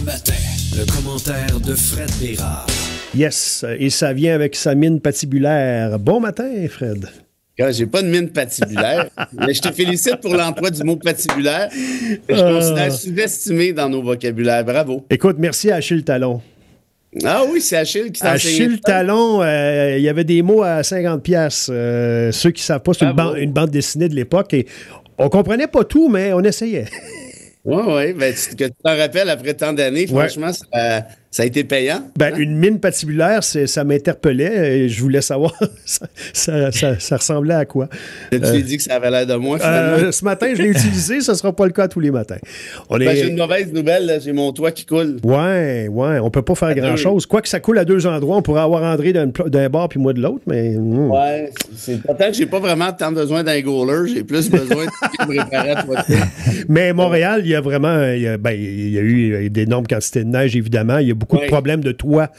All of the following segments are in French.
matin, le commentaire de Fred Bérard. Yes, et ça vient avec sa mine patibulaire. Bon matin, Fred. J'ai pas de mine patibulaire, mais je te félicite pour l'emploi du mot patibulaire. Que je considère sous-estimé dans nos vocabulaires. Bravo. Écoute, merci à Achille Talon. Ah oui, c'est Achille qui t'a enseigné. Achille Talon, il y avait des mots à 50 piastres. Ceux qui ne savent pas, c'est une bande dessinée de l'époque. Et on comprenait pas tout, mais on essayait. Oui. Ben, que tu t'en rappelles après tant d'années, franchement, ça a été payant. Ben, une mine patibulaire, ça m'interpellait. Et je voulais savoir ça ressemblait à quoi. Tu t'es dit que ça avait l'air de moi, finalement? Ce matin, je l'ai utilisé. Ce ne sera pas le cas tous les matins. J'ai une mauvaise nouvelle. Là, j'ai mon toit qui coule. Ouais. On peut pas faire grand-chose. Quoique ça coule à deux endroits, on pourrait avoir André d'un bord puis moi de l'autre, mais... Ouais, c'est peut-être que j'ai pas vraiment tant besoin d'un goaler. J'ai plus besoin de me réparer à toi. Mais Montréal, il y a vraiment... Il y a eu d'énormes quantités de neige, évidemment. Il y a beaucoup de problèmes de toit.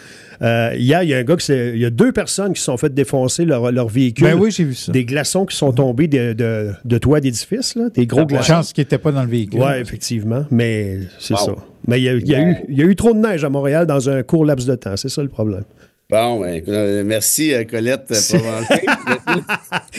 Hier, il y a un gars il y a 2 personnes qui se sont fait défoncer leur véhicule. Ben oui, j'ai vu ça. Des glaçons qui sont tombés de toit d'édifice, là, des gros glaçons. Chance qu'ils n'étaient pas dans le véhicule. Oui, effectivement. Mais c'est ça. Mais il y a eu trop de neige à Montréal dans un court laps de temps. C'est ça le problème. Bon, merci Colette pour avancer.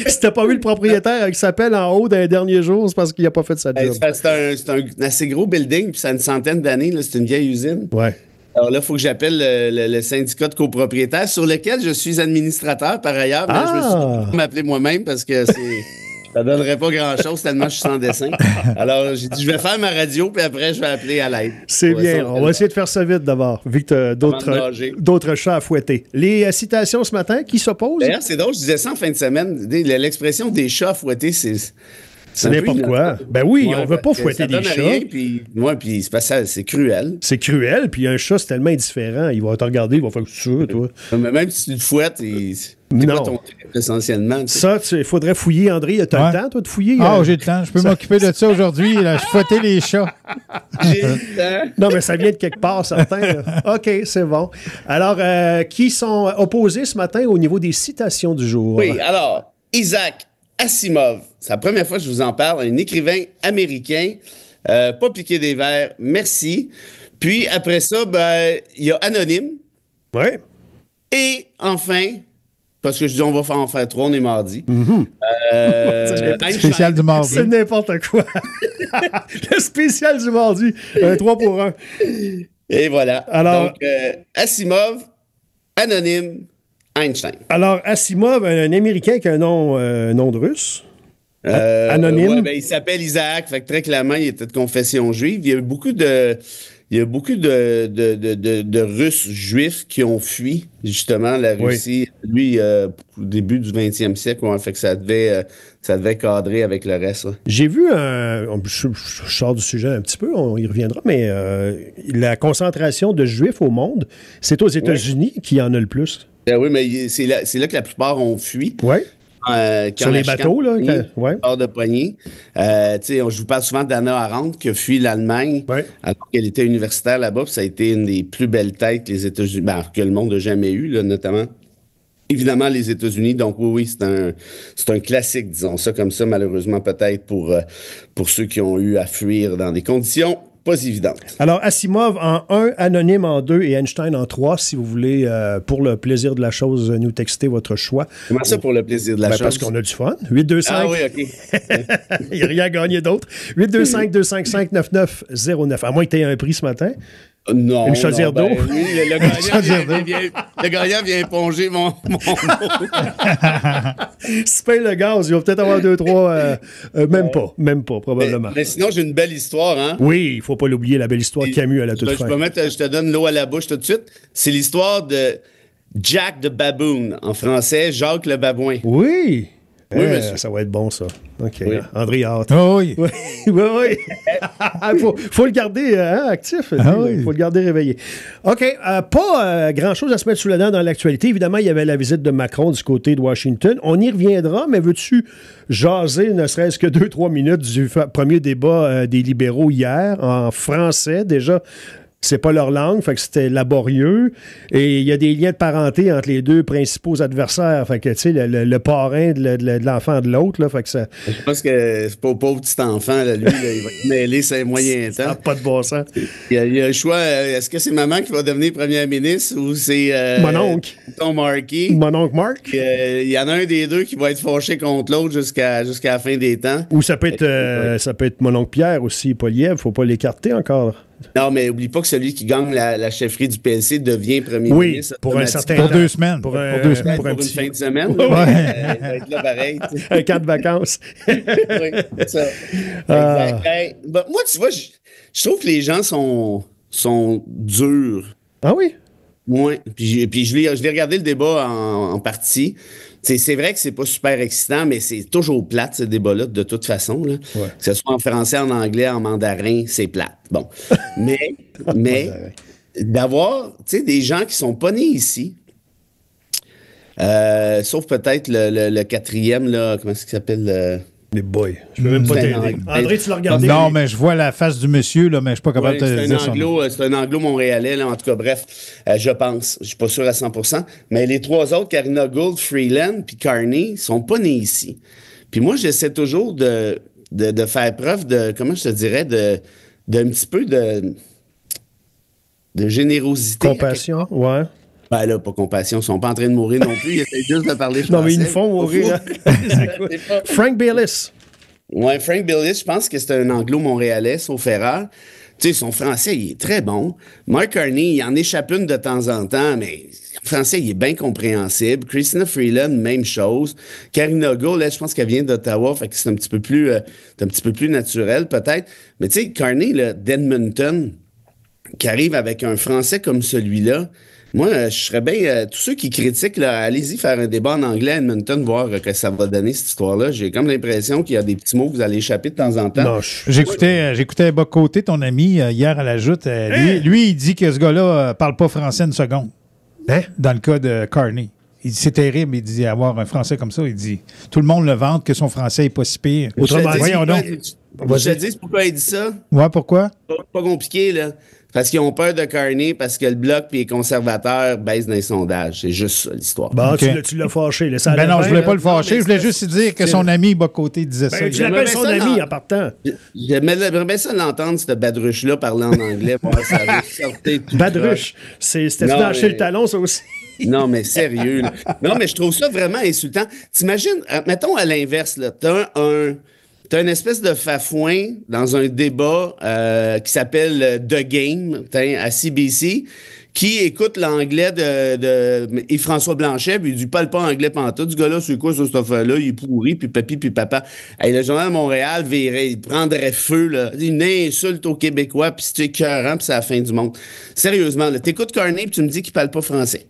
Si t'as pas vu le propriétaire qui s'appelle en haut d'un dernier jour, c'est parce qu'il n'a pas fait sa job. C'est un assez gros building, puis ça a une centaine d'années. C'est une vieille usine. Ouais. Alors là, il faut que j'appelle le syndicat de copropriétaires, sur lequel je suis administrateur par ailleurs. Mais je me suis dit m'appeler moi-même parce que ça donnerait pas grand-chose tellement je suis sans dessin. Alors, j'ai dit, je vais faire ma radio, puis après, je vais appeler à l'aide. C'est bien. On va essayer de faire ça vite d'abord, vu que tu as d'autres chats à fouetter. Les citations ce matin, qui s'opposent? D'ailleurs, c'est drôle, je disais ça en fin de semaine. L'expression des chats à fouetter, c'est n'importe quoi. Ben oui, on veut pas fouetter des chats. Puis c'est cruel. C'est cruel, puis un chat, c'est tellement indifférent. Il va te regarder, il va faire ça, toi. Mais même si tu le fouettes, c'est pas ton trip, essentiellement. Ça, il faudrait fouiller, André. T'as le temps, toi, de fouiller? J'ai le temps. Je peux m'occuper de ça aujourd'hui. Je fouettais les chats. J'ai le temps. Non, mais ça vient de quelque part, certains. OK, c'est bon. Alors, qui sont opposés ce matin au niveau des citations du jour? Oui, alors, Isaac Asimov, c'est la première fois que je vous en parle, un écrivain américain, pas piqué des vers, merci. Puis après ça, il y a Anonyme. Oui. Et enfin, parce que je dis on va en faire 3, on est mardi. Spécial du mardi. C'est n'importe quoi. Le spécial du mardi. 3 pour 1. Et voilà. Alors, donc, Asimov, Anonyme, Einstein. Alors, Asimov, un Américain qui a un nom de russe. Anonyme. Ouais, il s'appelle Isaac, fait que très clairement, il était de confession juive. Il y a beaucoup de Russes juifs qui ont fui, justement, la Russie, lui, au début du 20e siècle. Fait que ça devait cadrer avec le reste. Là. J'ai vu je sors du sujet un petit peu, on y reviendra, mais la concentration de juifs au monde, c'est aux États-Unis qui en a le plus. Oui, mais c'est là que la plupart ont fui. Oui. Sur les bateaux, là. Hors de poignée. Je vous parle souvent d'Anna Arendt qui a fui l'Allemagne alors qu'elle était universitaire là-bas. Ça a été une des plus belles têtes que les États-Unis, que le monde n'a jamais eu, là, notamment. Évidemment, les États-Unis. Donc, oui, c'est un classique, disons ça comme ça, malheureusement, peut-être pour ceux qui ont eu à fuir dans des conditions pas évidentes. Alors, Asimov en 1, Anonyme en 2 et Einstein en 3, si vous voulez, pour le plaisir de la chose, nous texter votre choix. Comment ça, pour le plaisir de la chose? Parce qu'on a du fun. 825. Ah oui, OK. Il n'y a rien à gagner d'autre. 825-255-9909. À moins que tu aies un prix ce matin. Non. Une chaudière d'eau? Oui, le gagnant vient éponger mon Si tu payes le gaz, il va peut-être avoir 2-3... même pas, probablement. Mais sinon, j'ai une belle histoire, hein? Oui, il ne faut pas l'oublier, la belle histoire de Camus à la toute fin. Je te donne l'eau à la bouche tout de suite. C'est l'histoire de Jack the Baboon, en français, Jacques le Babouin. Oui! Oui, monsieur. Ça va être bon, ça. OK. Oui. André hâte. Oh, oui. Oui. faut le garder actif. Il faut le garder réveillé. OK. Pas grand-chose à se mettre sous la dent dans l'actualité. Évidemment, il y avait la visite de Macron du côté de Washington. On y reviendra, mais veux-tu jaser ne serait-ce que 2-3 minutes du premier débat des libéraux hier en français? Déjà, c'est pas leur langue, fait que c'était laborieux. Et il y a des liens de parenté entre les deux principaux adversaires. Fait que, tu sais, le parrain de l'enfant de l'autre, là, fait que ça... Je pense que c'est pas au pauvre petit enfant, là, lui, là, il va te mêler ses moyens temps. Ça n'a pas de bon sens. Il y a le choix, est-ce que c'est maman qui va devenir première ministre ou c'est mon oncle. Tom Markey? Mon oncle Mark? Il y en a un des deux qui va être fâché contre l'autre jusqu'à la fin des temps. Ou ça peut être mon oncle Pierre aussi, Poilievre, faut pas l'écarter encore. Non, mais oublie pas que celui qui gagne la chefferie du PLC devient premier ministre. Pour un certain Pour temps. 2 semaines. Pour 2 semaines. Pour une fin de semaine. Ouais. Il va être là pareil. Un camp de vacances. Oui, c'est ça. Exact. Hey, moi, tu vois, je trouve que les gens sont durs. Ah oui? Oui. Puis je l'ai regardé le débat en partie. C'est vrai que c'est pas super excitant, mais c'est toujours plate, ce débat-là, de toute façon. Là. Ouais. Que ce soit en français, en anglais, en mandarin, c'est plate. Bon. Mais d'avoir des gens qui sont pas nés ici, sauf peut-être le quatrième, là, comment est-ce qu'il s'appelle? Les boys. Je peux même pas t'aider. André, tu l'as regardé? Non, mais je vois la face du monsieur, là, mais je suis pas capable de te dire son nom. C'est un anglo-montréalais, là, en tout cas, bref, je pense. Je suis pas sûr à 100%. Mais les trois autres, Karina Gould, Freeland puis Carney, sont pas nés ici. Puis moi, j'essaie toujours de faire preuve de, comment je te dirais, d'un petit peu de générosité. Compassion, ouais. Ben là, pas compassion, ils sont pas en train de mourir non plus, ils essaient juste de parler français. Non, mais ils nous font mourir. Frank Billis. Ouais, Frank Billis, je pense que c'est un anglo-montréalais, sauf erreur. Tu sais, son français, il est très bon. Mark Carney, il en échappe une de temps en temps, mais le français, il est bien compréhensible. Christina Freeland, même chose. Karina Gould, là, je pense qu'elle vient d'Ottawa, fait que c'est un petit peu plus naturel, peut-être. Mais tu sais, Carney, d'Edmonton, qui arrive avec un français comme celui-là, moi, je serais bien... tous ceux qui critiquent, là, allez-y faire un débat en anglais à Edmonton, voir que ça va donner, cette histoire-là. J'ai comme l'impression qu'il y a des petits mots que vous allez échapper de temps en temps. Non, J'écoutais Boc Côté, ton ami, hier à la joute. Lui, il dit que ce gars-là parle pas français une seconde. Hein? Dans le cas de Carney. Il dit, c'est terrible, il dit, avoir un français comme ça. Il dit, tout le monde le vante que son français est pas si pire. Autrement dit, voyons donc. Je te dis pourquoi il dit ça. Ouais, pourquoi? Pas compliqué, là. Parce qu'ils ont peur de Carney, parce que le Bloc et les conservateurs baissent dans les sondages. C'est juste ça, l'histoire. Bon, Okay. tu l'as fâché. Là, Ben non, je voulais pas le fâcher. Je voulais juste dire que son ami Boc Côté disait ça. Tu l'appelles son ami en partant. J'aimerais bien ça l'entendre, cette badruche-là, parler en anglais. Pour voir ça sortir tout Badruche. C'était lâcher le talon, ça aussi. Non, mais sérieux. Là. Non, mais je trouve ça vraiment insultant. T'imagines, mettons à l'inverse, là, t'as une espèce de fafouin dans un débat qui s'appelle The Game à CBC qui écoute l'anglais de Yves-François Blanchet, puis il dit parle pas anglais pantoute. Du gars-là, c'est quoi cette affaire-là? Il est pourri, puis papi, puis papa. Hey, le Journal de Montréal il prendrait feu, là. Une insulte aux Québécois, puis c'est écœurant, puis c'est la fin du monde. Sérieusement, là, t'écoutes Carney, puis tu me dis qu'il parle pas français.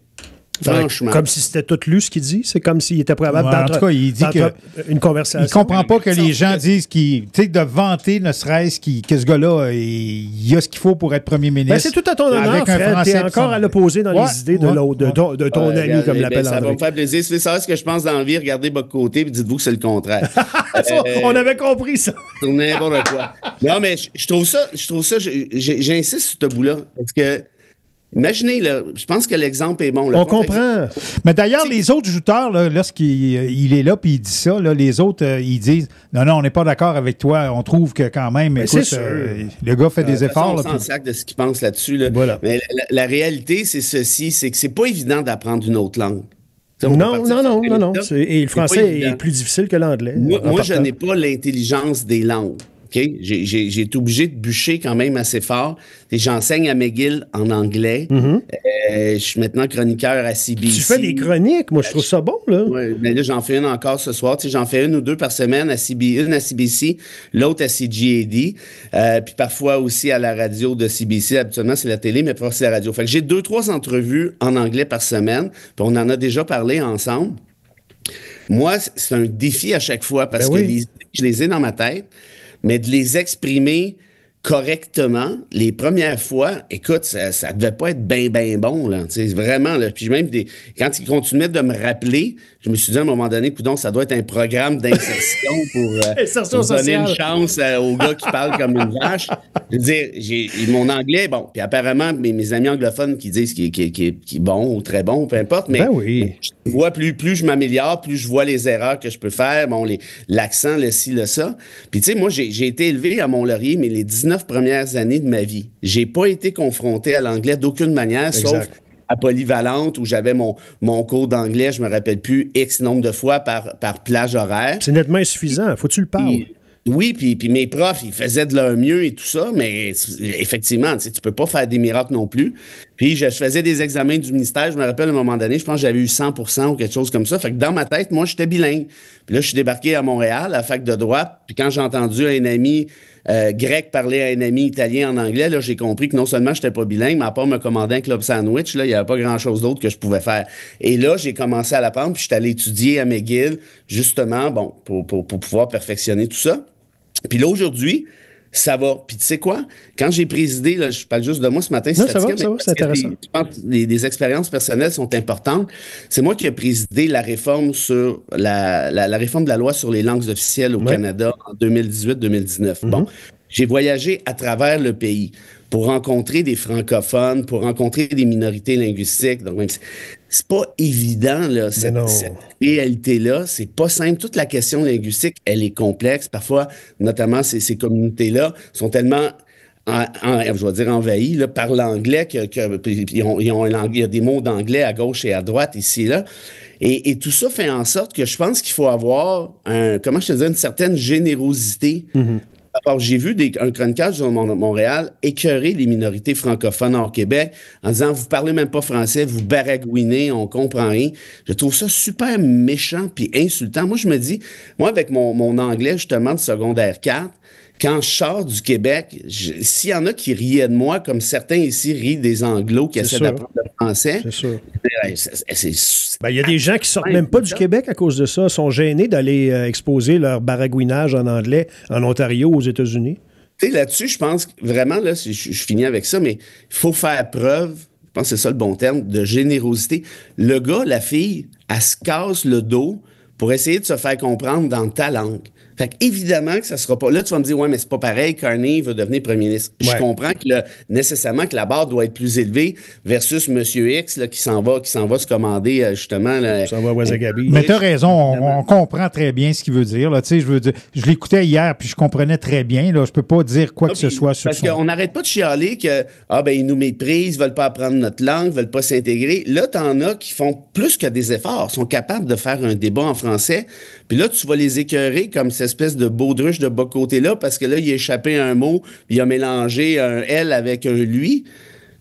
Franchement. Comme si c'était tout lu ce qu'il dit. C'est comme s'il était probable en tout cas, il dit que une conversation. Il comprend pas que les gens disent tu sais, de vanter, ne serait-ce que ce gars-là, il a ce qu'il faut pour être premier ministre. Ben, c'est tout à ton honneur, Fred. T'es encore à l'opposé dans les idées de ton ami, comme l'appelle André. Ça va me faire plaisir. Si vous voulez savoir ce que je pense dans la vie, regardez Boc Côté et dites-vous que c'est le contraire. On avait compris ça. Sur n'importe quoi. Non, mais je trouve ça, j'insiste sur ce bout-là. Parce que imaginez, là, je pense que l'exemple est bon. Là. On comprend. Mais d'ailleurs, les autres jouteurs, là, lorsqu'il est là puis il dit ça, là, les autres, ils disent non, on n'est pas d'accord avec toi. On trouve que quand même, écoute, le gars fait des efforts. On s'en sac de ce qu'il pense là-dessus. Là. Voilà. Mais la réalité, c'est ceci, c'est que c'est pas évident d'apprendre une autre langue. Non. Et le français est plus difficile que l'anglais. Moi je n'ai pas l'intelligence des langues. Okay? J'ai été obligé de bûcher quand même assez fort. Et j'enseigne à McGill en anglais. Je suis maintenant chroniqueur à CBC. Tu fais des chroniques? Moi, je trouve ça bon, là. Oui, mais là, j'en fais une encore ce soir. Tu sais, j'en fais une ou deux par semaine, une à CBC, l'autre à CGAD, puis parfois aussi à la radio de CBC. Habituellement, c'est la télé, mais parfois c'est la radio. Fait que j'ai 2-3 entrevues en anglais par semaine, puis on en a déjà parlé ensemble. Moi, c'est un défi à chaque fois, parce que je les ai dans ma tête, mais de les exprimer correctement, les premières fois, écoute, ça devait pas être bien bon, là. Tu sais, vraiment, là. Puis même, quand ils continuaient de me rappeler, je me suis dit à un moment donné, coudonc, ça doit être un programme d'insertion pour donner une chance aux gars qui parlent comme une vache. Je veux dire, mon anglais, bon, puis apparemment, mes amis anglophones qui disent qu'il est bon ou très bon, peu importe, mais je vois plus je m'améliore, plus je vois les erreurs que je peux faire, bon, l'accent, le ci, le ça. Puis tu sais, moi, j'ai été élevé à Mont-Laurier, mais les 19 premières années de ma vie, j'ai pas été confronté à l'anglais d'aucune manière, sauf à Polyvalente, où j'avais mon cours d'anglais, je me rappelle plus, X nombre de fois par plage horaire. C'est nettement insuffisant, faut que tu le parles. Oui, puis mes profs, ils faisaient de leur mieux et tout ça, mais effectivement, tu peux pas faire des miracles non plus. Puis je faisais des examens du ministère, je me rappelle à un moment donné, je pense que j'avais eu 100% ou quelque chose comme ça. Fait que dans ma tête, moi, j'étais bilingue. Puis là, je suis débarqué à Montréal, à la fac de droit, puis quand j'ai entendu un ami grec parler à un ami italien en anglais, là, j'ai compris que non seulement j'étais pas bilingue, mais à part me commander un club sandwich, là, il y avait pas grand-chose d'autre que je pouvais faire. Et là, j'ai commencé à l'apprendre, puis j'étais allé étudier à McGill, justement, bon, pour pouvoir perfectionner tout ça. Puis là, aujourd'hui, ça va. Puis tu sais quoi? Quand j'ai présidé, là, je parle juste de moi ce matin, ça va, c'est intéressant. Je pense que des expériences personnelles sont importantes. C'est moi qui ai présidé la réforme sur la réforme de la loi sur les langues officielles au Canada en 2018-2019. Bon, j'ai voyagé à travers le pays pour rencontrer des francophones, pour rencontrer des minorités linguistiques. Donc, même c'est pas évident, là, cette réalité-là. C'est pas simple. Toute la question linguistique, elle est complexe. Parfois, notamment, ces communautés-là sont tellement je vais dire envahies là, par l'anglais il y a des mots d'anglais à gauche et à droite, ici et là. Et tout ça fait en sorte que je pense qu'il faut avoir une certaine générosité. Alors, j'ai vu un chroniqueur de Montréal écœurer les minorités francophones hors Québec en disant « Vous parlez même pas français, vous baragouinez, on comprend rien. » Je trouve ça super méchant puis insultant. Moi, je me dis, moi, avec mon anglais, justement, de secondaire 4, quand je sors du Québec, s'il y en a qui riaient de moi, comme certains ici rient des Anglos qui essaient d'apprendre le français. C'est sûr. Il y a des gens qui sortent même pas du Québec à cause de ça, sont gênés d'aller exposer leur baragouinage en anglais en Ontario, aux États-Unis. Tu sais, là-dessus, je pense vraiment, là, je finis avec ça, mais il faut faire preuve, je pense que c'est ça le bon terme, de générosité. Le gars, la fille, elle se casse le dos pour essayer de se faire comprendre dans ta langue. Fait qu'évidemment que ça sera pas... Là, tu vas me dire, ouais, mais c'est pas pareil, Carney veut devenir premier ministre. Je comprends que nécessairement que la barre doit être plus élevée versus Monsieur X là, qui s'en va se commander justement... Qui s'en va à Ouazagabi. Mais t'as raison, on comprend très bien ce qu'il veut dire. Là. Je veux dire, je l'écoutais hier, puis je comprenais très bien. Là. Je peux pas dire quoi que ce soit sur parce qu'on n'arrête pas de chialer que ils nous méprisent, ils veulent pas apprendre notre langue, ils veulent pas s'intégrer. Là, t'en as qui font plus que des efforts, sont capables de faire un débat en français. Puis là, tu vas les écœurer comme cette espèce de baudruche de bas côté-là, parce que là, il a échappé un mot, puis il a mélangé un « elle » avec un « lui ».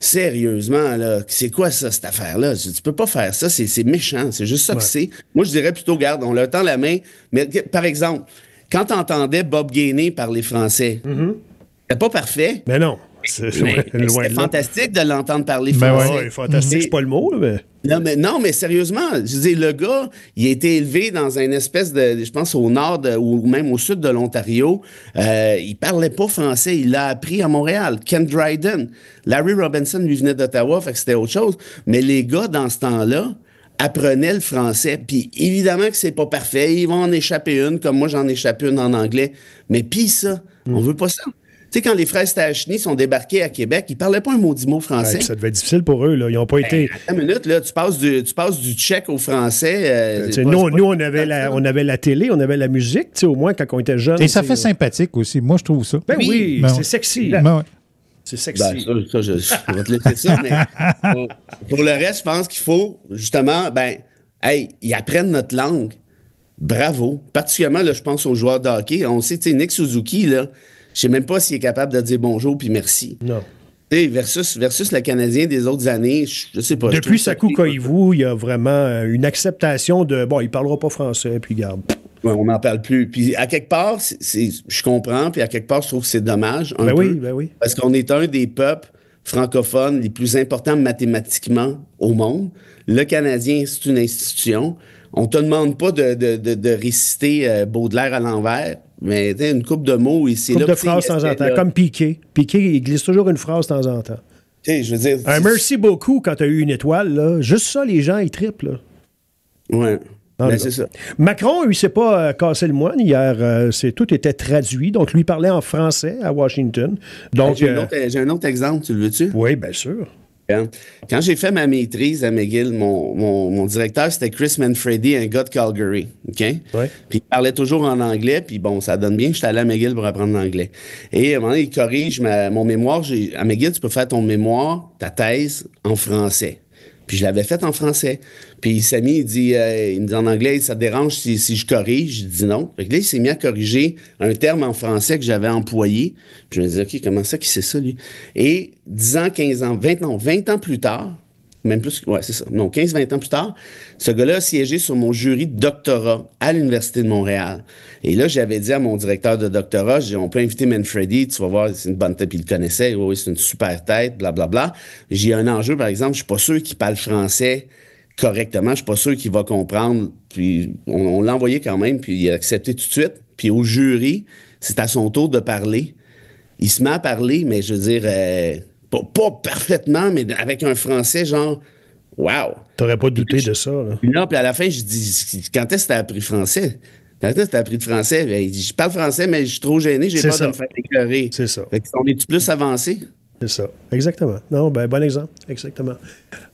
Sérieusement, là, c'est quoi ça, cette affaire-là? Tu peux pas faire ça, c'est méchant, c'est juste ça que c'est. Moi, je dirais plutôt, regarde, on leur tend la main, mais par exemple, quand tu entendais Bob Gainey parler français, c'était pas parfait. Mais non. C'était fantastique de l'entendre parler français. Fantastique, c'est pas le mot, là, mais... Non, mais sérieusement, je veux dire, le gars, il a été élevé dans une espèce de, je pense, au nord ou même au sud de l'Ontario. Il parlait pas français, il l'a appris à Montréal. Ken Dryden, Larry Robinson lui venait d'Ottawa, fait que c'était autre chose. Mais les gars, dans ce temps-là, apprenaient le français. Puis évidemment que c'est pas parfait. Ils vont en échapper une, comme moi, j'en échappe une en anglais. Mais pis ça, on veut pas ça. Tu sais, quand les frères Stachny sont débarqués à Québec, ils parlaient pas un maudit mot français. Ça devait être difficile pour eux, là. Ils n'ont pas été... Attends une minute, là, tu passes du tchèque au français. Nous, on avait la télé, on avait la musique, tu sais, au moins, quand on était jeunes. Et ça fait sympathique aussi. Moi, je trouve ça. Ben oui, c'est sexy. C'est sexy. Ça, je vais te laisser ça, mais pour le reste, je pense qu'il faut, justement, ils apprennent notre langue. Bravo. Particulièrement, là, je pense aux joueurs de hockey. On sait, tu sais, Nick Suzuki, là, je sais même pas s'il est capable de dire bonjour puis merci. Non. Versus le Canadien des autres années, je sais pas. Depuis Sakou Koivu, il y a vraiment une acceptation de il parlera pas français, puis garde. Ouais, on n'en parle plus. Puis à quelque part, je comprends, puis à quelque part, je trouve que c'est dommage. Ben oui. Parce qu'on est un des peuples francophones les plus importants mathématiquement au monde. Le Canadien, c'est une institution. On te demande pas de réciter Baudelaire à l'envers. Mais une couple de mots ici. Une couple de phrases de temps en temps, comme Piqué. Piqué, il glisse toujours une phrase de temps en temps. Je veux dire... Un merci beaucoup quand tu as eu une étoile, là. Juste ça, les gens, ils trippent, là. Ouais. Ben, c'est ça. Macron, il s'est pas cassé le moine hier. Tout était traduit. Donc, lui parlait en français à Washington. Donc, j'ai un autre exemple, tu le veux-tu? Oui, bien sûr. Quand j'ai fait ma maîtrise à McGill, mon directeur, c'était Chris Manfredi, un gars de Calgary. OK? Ouais. Puis il parlait toujours en anglais, puis bon, ça donne bien. J'étais allé à McGill pour apprendre l'anglais. Et à un moment donné, il corrige mon mémoire. À McGill, tu peux faire ton mémoire, ta thèse, en français. Puis je l'avais fait en français. Puis Samy, il me dit en anglais, ça te dérange si je corrige? Je dis non. Fait que là, il s'est mis à corriger un terme en français que j'avais employé. Puis je me dis, OK, comment ça qu'il sait ça, lui? Et 10 ans, 15 ans, 20 ans plus tard, même plus, ouais, c'est ça. Non, 15-20 ans plus tard, ce gars-là a siégé sur mon jury de doctorat à l'Université de Montréal. Et là, j'avais dit à mon directeur de doctorat, j'ai dit, on peut inviter Manfredi, tu vas voir, c'est une bonne tête, puis il le connaissait, oui, c'est une super tête, blablabla. J'ai un enjeu, par exemple, je suis pas sûr qu'il parle français correctement, je suis pas sûr qu'il va comprendre, puis on l'a envoyé quand même, puis il a accepté tout de suite. Puis au jury, c'est à son tour de parler. Il se met à parler, mais je veux dire... Pas parfaitement, mais avec un français genre « wow ». T'aurais pas douté de ça, là. Non, puis à la fin, je dis « Quand est-ce que t'as appris français? » Quand est-ce que t'as appris de français? Ben, il dit « Je parle français, mais je suis trop gêné, j'ai peur de me faire éclairer. » C'est ça. Fait qu'on est-tu plus avancé? C'est ça, exactement. Non, ben bon exemple, exactement.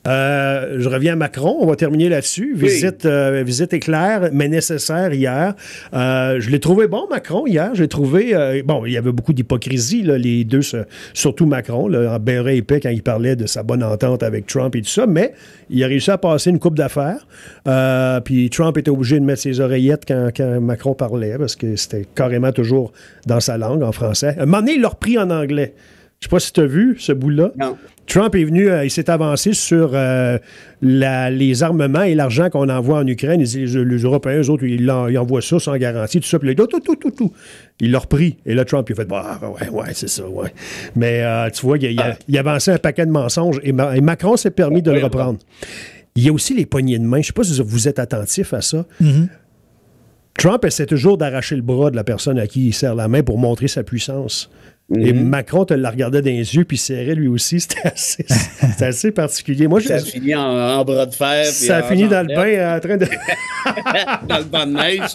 Je reviens à Macron, on va terminer là-dessus. Visite éclair, mais nécessaire hier. Je l'ai trouvé bon, Macron, hier. J'ai trouvé, bon, il y avait beaucoup d'hypocrisie, là, les deux, surtout Macron, là, en béret épais quand il parlait de sa bonne entente avec Trump et tout ça, mais il a réussi à passer une coupe d'affaires. Puis Trump était obligé de mettre ses oreillettes quand Macron parlait, parce que c'était carrément toujours dans sa langue, en français. À un moment donné, il l'a repris en anglais. Je sais pas si tu as vu ce bout-là. Non. Trump est venu, il s'est avancé sur les armements et l'argent qu'on envoie en Ukraine. Il dit, les Européens, eux autres, ils envoient ça sans garantie, tout ça. Puis là, tout. Il l'a repris. Et là, Trump, il a fait, ouais, c'est ça, ouais. Mais tu vois, il a avancé un paquet de mensonges et Macron s'est permis de le reprendre. Il y a aussi les poignées de main. Je sais pas si vous êtes attentif à ça. Mm-hmm. Trump essaie toujours d'arracher le bras de la personne à qui il serre la main pour montrer sa puissance. Et Macron te la regardait dans les yeux puis serrait lui aussi. C'était assez particulier. Moi, ça a fini en bras de fer. Ça a fini dans le bain en train de... dans le banc de neige.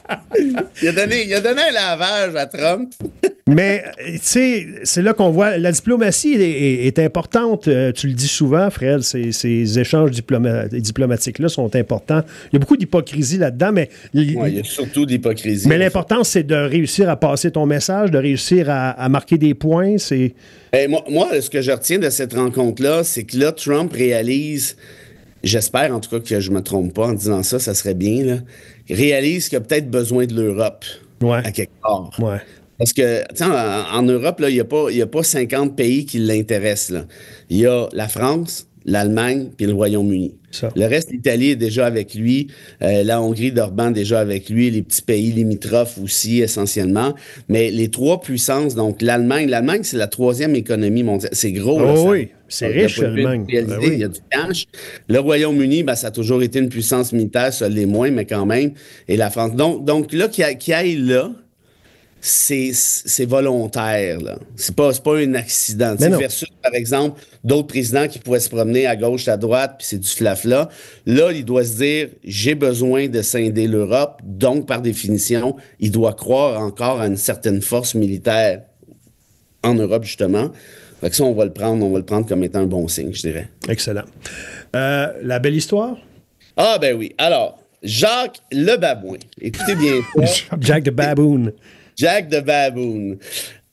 Il a donné un lavage à Trump. Mais, tu sais, c'est là qu'on voit... La diplomatie est importante. Tu le dis souvent, Fred, ces échanges diplomatiques-là sont importants. Il y a beaucoup d'hypocrisie là-dedans, mais... il y a surtout d'hypocrisie. Mais l'important, c'est de réussir à passer ton message, de réussir à marquer des points. C'est... Moi, ce que je retiens de cette rencontre-là, c'est que là, Trump réalise... J'espère, en tout cas, que je ne me trompe pas en disant ça, ça serait bien, là. Il réalise qu'il a peut-être besoin de l'Europe à quelque part. Ouais. Parce que, tu sais, en Europe, il n'y a pas 50 pays qui l'intéressent, là. Il y a la France, l'Allemagne puis le Royaume-Uni. Ça. Le reste, l'Italie est déjà avec lui. La Hongrie d'Orban déjà avec lui. Les petits pays limitrophes aussi, essentiellement. Mais les trois puissances, donc l'Allemagne, c'est la troisième économie mondiale. C'est gros. Oh, oui, c'est riche, l'Allemagne. Il y a du cash. Le Royaume-Uni, ça a toujours été une puissance militaire, ça l'est moins, mais quand même. Et la France. Donc là, qu'il aille là, c'est volontaire, là. C'est pas un accident. Versus, par exemple, d'autres présidents qui pouvaient se promener à gauche, à droite, puis c'est du flafla. Là, il doit se dire, j'ai besoin de scinder l'Europe, donc, par définition, il doit croire encore à une certaine force militaire en Europe, justement. Fait que ça, on va le prendre comme étant un bon signe, je dirais. Excellent. La belle histoire? Ah, ben oui. Alors, Jacques le Babouin. Écoutez bien ça. Jack the Baboon. Jack the Baboon.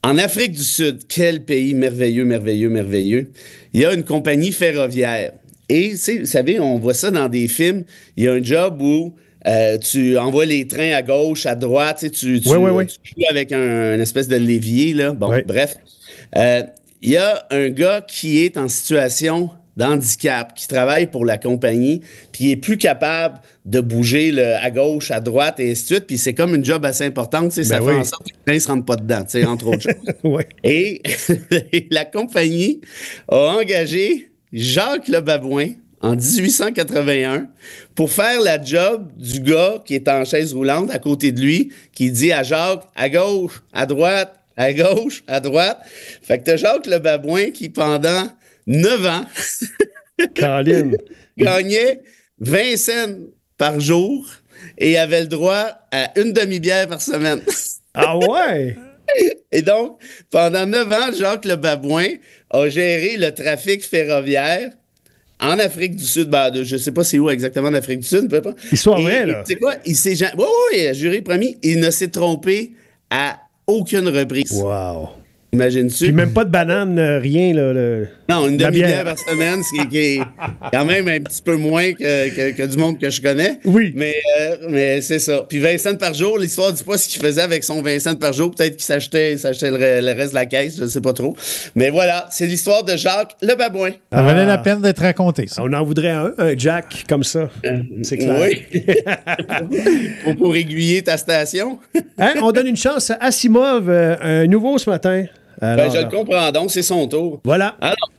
En Afrique du Sud, quel pays merveilleux, merveilleux, merveilleux. Il y a une compagnie ferroviaire. Et, vous savez, on voit ça dans des films. Il y a un job où tu envoies les trains à gauche, à droite. Tu joues avec un espèce de levier, là. Bon, bref. Il y a un gars qui est en situation d'handicap, qui travaille pour la compagnie, puis il est plus capable de bouger à gauche, à droite, et ainsi de suite. Puis c'est comme une job assez importante, ça fait en sorte que le train ne se rentre pas dedans, entre autres choses. Et la compagnie a engagé Jacques le Babouin en 1881 pour faire la job du gars qui est en chaise roulante à côté de lui, qui dit à Jacques, à gauche, à droite, à gauche, à droite. Fait que t'as Jacques le Babouin qui, pendant 9 ans, gagnait 20 cents par jour et avait le droit à une demi-bière par semaine. Ah ouais? Et donc, pendant 9 ans, Jacques le Babouin a géré le trafic ferroviaire en Afrique du Sud. Ben, je ne sais pas c'est où exactement en Afrique du Sud. Histoire vraie, là. Tu sais quoi? Il s'est... Oui, il a juré, promis. Il ne s'est trompé à aucune reprise. Wow. Imagine-tu? Puis même pas de banane, rien, là. Non, une demi-bière par semaine, ce qui est quand même un petit peu moins que du monde que je connais. Oui. Mais c'est ça. Puis 20 cents par jour, l'histoire dit pas ce qu'il faisait avec son 20 cents par jour. Peut-être qu'il s'achetait le reste de la caisse, je ne sais pas trop. Mais voilà, c'est l'histoire de Jacques le Babouin. Ça valait la peine d'être raconté, ça. On en voudrait un Jack comme ça. C'est clair. Oui. pour aiguiller ta station. Hein? On donne une chance à Asimov, un nouveau ce matin. Alors, je le comprends donc, c'est son tour. Voilà. Alors,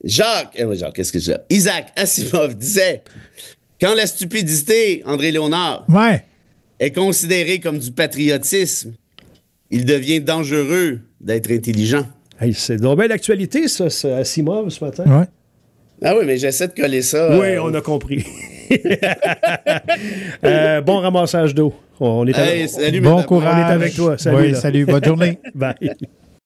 Jacques, qu'est-ce que j'ai? Isaac Asimov disait, quand la stupidité, André Léonard, est considérée comme du patriotisme, il devient dangereux d'être intelligent. Hey, c'est donc bien l'actualité, ça, Asimov, ce matin. Ouais. Ah oui, mais j'essaie de coller ça. Oui, on a compris. Bon ramassage d'eau. On est salut, bon courage. On est avec toi. Salut. Oui, salut. Bonne journée. Bye.